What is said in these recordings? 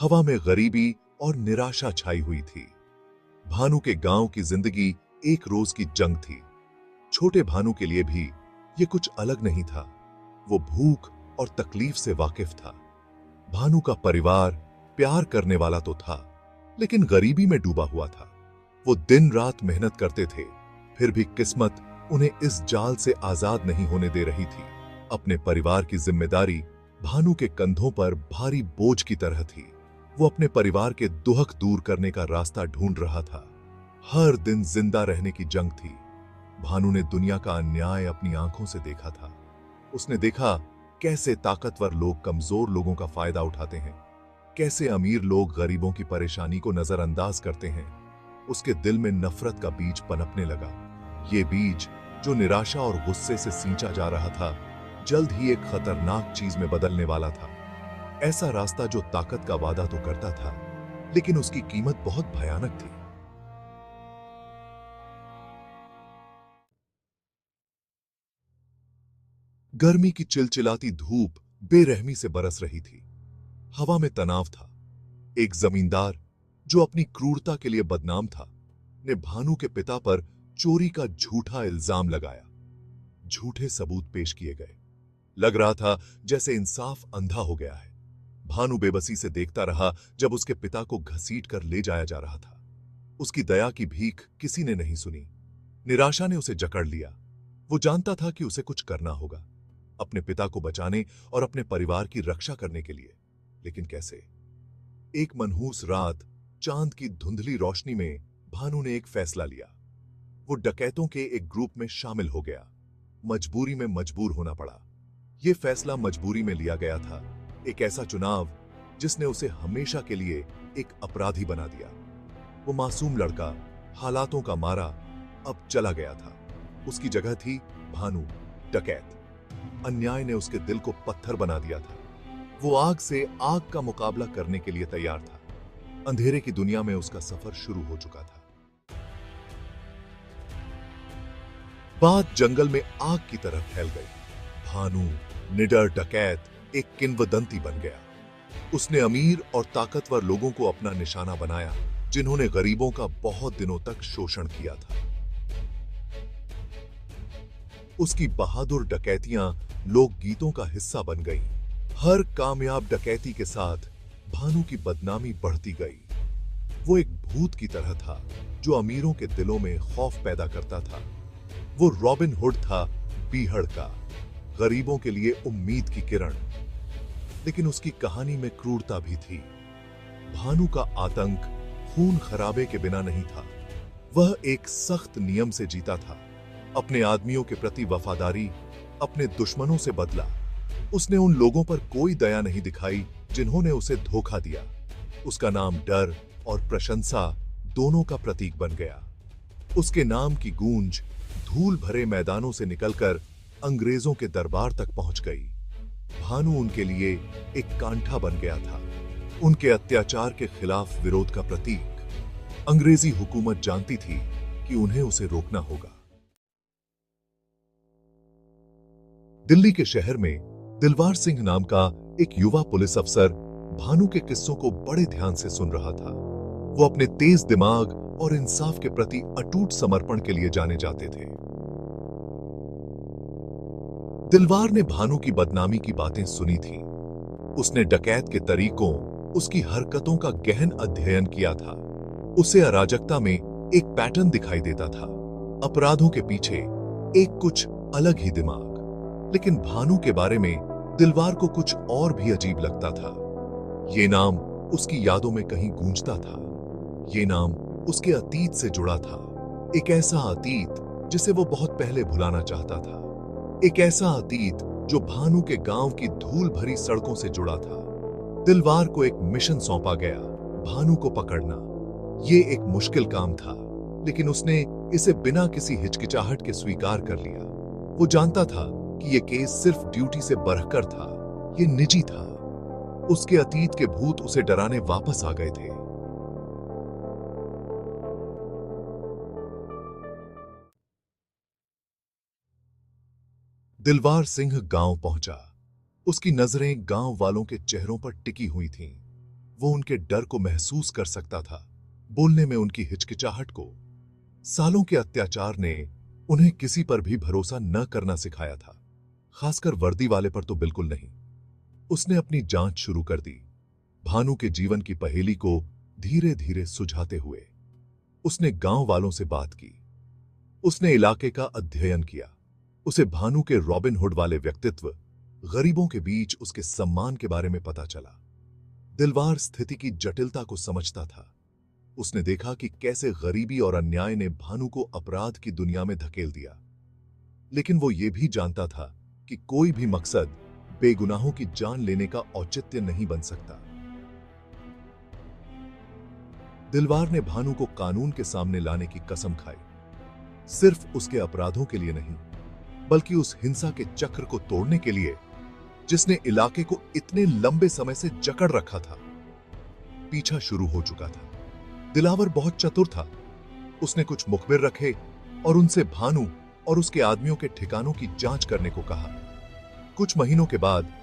हवा में गरीबी और निराशा छाई हुई थी। भानु के गांव की जिंदगी एक रोज की जंग थी। छोटे भानु के लिए भी ये कुछ अलग नहीं था। वो भूख और तकलीफ से वाकिफ था। भानु का परिवार प्यार करने वाला तो था, लेकिन गरीबी में डूबा हुआ था। वो दिन रात मेहनत करते थे, फिर भी किस्मत उन्हें इस जाल से आजाद नहीं होने दे रही थी। अपने परिवार की जिम्मेदारी भानु के कंधों पर भारी बोझ की तरह थी। वो अपने परिवार के दुहक दूर करने का रास्ता ढूंढ रहा था। हर दिन जिंदा रहने की जंग थी। भानु ने दुनिया का अन्याय अपनी आंखों से देखा था। उसने देखा कैसे ताकतवर लोग कमजोर लोगों का फायदा उठाते हैं, कैसे अमीर लोग गरीबों की परेशानी को नजरअंदाज करते हैं। उसके दिल में नफरत का बीज पनपने लगा। ये बीज जो निराशा और गुस्से से सींचा जा रहा था, जल्द ही एक खतरनाक चीज में बदलने वाला था। ऐसा रास्ता जो ताकत का वादा तो करता था, लेकिन उसकी कीमत बहुत भयानक थी। गर्मी की चिलचिलाती धूप बेरहमी से बरस रही थी। हवा में तनाव था। एक जमींदार जो अपनी क्रूरता के लिए बदनाम था, ने भानु के पिता पर चोरी का झूठा इल्जाम लगाया। झूठे सबूत पेश किए गए। लग रहा था जैसे इंसाफ अंधा हो गया है। भानु बेबसी से देखता रहा जब उसके पिता को घसीट कर ले जाया जा रहा था। उसकी दया की भीख किसी ने नहीं सुनी। निराशा ने उसे जकड़ लिया। वो जानता था कि उसे कुछ करना होगा, अपने पिता को बचाने और अपने परिवार की रक्षा करने के लिए। लेकिन कैसे? एक मनहूस रात, चांद की धुंधली रोशनी में भानु ने एक फैसला लिया। वो डकैतों के एक ग्रुप में शामिल हो गया। मजबूरी में मजबूर होना पड़ा। यह फैसला मजबूरी में लिया गया था, एक ऐसा चुनाव जिसने उसे हमेशा के लिए एक अपराधी बना दिया। वो मासूम लड़का, हालातों का मारा, अब चला गया था। उसकी जगह थी भानु, डकैत। अन्याय ने उसके दिल को पत्थर बना दिया था। वो आग से आग का मुकाबला करने के लिए तैयार था। अंधेरे की दुनिया में उसका सफर शुरू हो चुका था। बात जंगल में आग की तरह फैल गई। भानु, निडर डकैत, एक किंवदंती बन गया। उसने अमीर और ताकतवर लोगों को अपना निशाना बनाया, जिन्होंने गरीबों का बहुत दिनों तक शोषण किया था। उसकी बहादुर डकैतियां लोकगीतों का हिस्सा बन गईं। हर कामयाब डकैती के साथ भानु की बदनामी बढ़ती गई। वो एक भूत की तरह था जो अमीरों के दिलों में खौफ पैदा करता था। वो रॉबिन हुड था, बीहड़ का, गरीबों के लिए उम्मीद की किरण। लेकिन उसकी कहानी में क्रूरता भी थी। भानु का आतंक खून खराबे के बिना नहीं था। वह एक सख्त नियम से जीता था। अपने आदमियों के प्रति वफादारी, अपने दुश्मनों से बदला। उसने उन लोगों पर कोई दया नहीं दिखाई जिन्होंने उसे धोखा दिया। उसका नाम डर और प्रशंसा दोनों का प्रतीक बन गया। उसके नाम की गूंज धूल भरे मैदानों से निकलकर अंग्रेजों के दरबार तक पहुंच गई। भानु उनके लिए एक कांठा बन गया था, उनके अत्याचार के खिलाफ विरोध का प्रतीक। अंग्रेजी हुकूमत जानती थी कि उन्हें उसे रोकना होगा। दिल्ली के शहर में दिलवार सिंह नाम का एक युवा पुलिस अफसर भानु के किस्सों को बड़े ध्यान से सुन रहा था। वो अपने तेज दिमाग और इंसाफ के प्रति अटूट समर्पण के लिए जाने जाते थे। दिलवार ने भानु की बदनामी की बातें सुनी थी। उसने डकैत के तरीकों, उसकी हरकतों का गहन अध्ययन किया था। उसे अराजकता में एक पैटर्न दिखाई देता था, अपराधों के पीछे एक कुछ अलग ही दिमाग। लेकिन भानु के बारे में दिलवार को कुछ और भी अजीब लगता था। ये नाम उसकी यादों में कहीं गूंजता था। ये नाम उसके अतीत से जुड़ा था, एक ऐसा अतीत जिसे वो बहुत पहले भुलाना चाहता था। एक ऐसा अतीत जो भानु के गांव की धूल भरी सड़कों से जुड़ा था। दिलवार को एक मिशन सौंपा गया, भानु को पकड़ना। ये एक मुश्किल काम था, लेकिन उसने इसे बिना किसी हिचकिचाहट के स्वीकार कर लिया। वो जानता था कि ये केस सिर्फ ड्यूटी से बढ़कर था, ये निजी था। उसके अतीत के भूत उसे डराने वापस आ गए थे। दिलवार सिंह गांव पहुंचा। उसकी नजरें गांव वालों के चेहरों पर टिकी हुई थीं। वो उनके डर को महसूस कर सकता था, बोलने में उनकी हिचकिचाहट को। सालों के अत्याचार ने उन्हें किसी पर भी भरोसा न करना सिखाया था, खासकर वर्दी वाले पर तो बिल्कुल नहीं। उसने अपनी जांच शुरू कर दी, भानु के जीवन की पहेली को धीरे धीरे सुलझाते हुए। उसने गांव वालों से बात की, उसने इलाके का अध्ययन किया। उसे भानु के रॉबिन हुड वाले व्यक्तित्व, गरीबों के बीच उसके सम्मान के बारे में पता चला। दिलवार स्थिति की जटिलता को समझता था। उसने देखा कि कैसे गरीबी और अन्याय ने भानु को अपराध की दुनिया में धकेल दिया। लेकिन वो ये भी जानता था कि कोई भी मकसद बेगुनाहों की जान लेने का औचित्य नहीं बन सकता। दिलवार ने भानु को कानून के सामने लाने की कसम खाई, सिर्फ उसके अपराधों के लिए नहीं, बल्कि उस हिंसा के चक्र को तोड़ने के लिए जिसने इलाके को इतने लंबे समय से जकड़ रखा था। पीछा शुरू हो चुका था। दिलावर बहुत चतुर था। उसने कुछ मुखबिर रखे और उनसे भानु और उसके आदमियों के ठिकानों की जांच करने को कहा। कुछ महीनों के बाद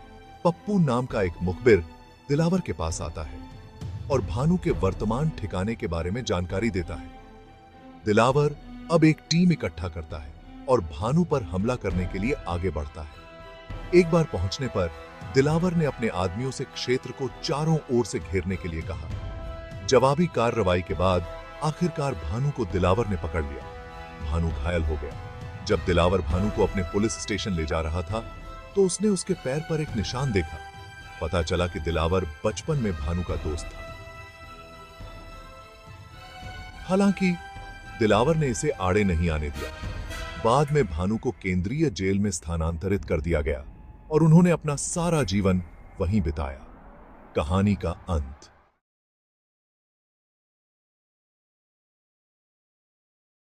पप्पू नाम का एक मुखबिर दिलावर के पास आता है और भानु के वर्तमान ठिकाने के बारे में जानकारी देता है। दिलावर अब एक टीम इकट्ठा करता है और भानु पर हमला करने के लिए आगे बढ़ता है। एक बार पहुंचने पर दिलावर ने अपने आदमियों से क्षेत्र को चारों ओर से घेरने के लिए कहा। जवाबी कार्रवाई के बाद आखिरकार भानु को दिलावर ने पकड़ लिया। भानु घायल हो गया। जब दिलावर भानु को अपने पुलिस स्टेशन ले जा रहा था तो उसने उसके पैर पर एक निशान देखा। पता चला कि दिलावर बचपन में भानु का दोस्त था। हालांकि दिलावर ने इसे आड़े नहीं आने दिया। बाद में भानु को केंद्रीय जेल में स्थानांतरित कर दिया गया और उन्होंने अपना सारा जीवन वहीं बिताया। कहानी का अंत।